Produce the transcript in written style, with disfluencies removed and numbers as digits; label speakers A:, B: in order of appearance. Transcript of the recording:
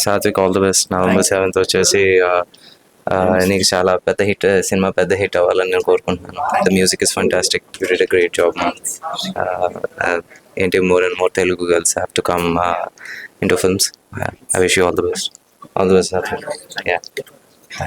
A: Satvik, all the best. November 7th వచ్చేసి నీకు చాలా పెద్ద హిట్ సినిమా, పెద్ద హిట్ అవ్వాలని నేను కోరుకుంటున్నాను. The music is fantastic, you did a great job man. ఏంటి, more and more Telugu girls have to come into films. I wish you all the best. All the best Sathvik. Yeah.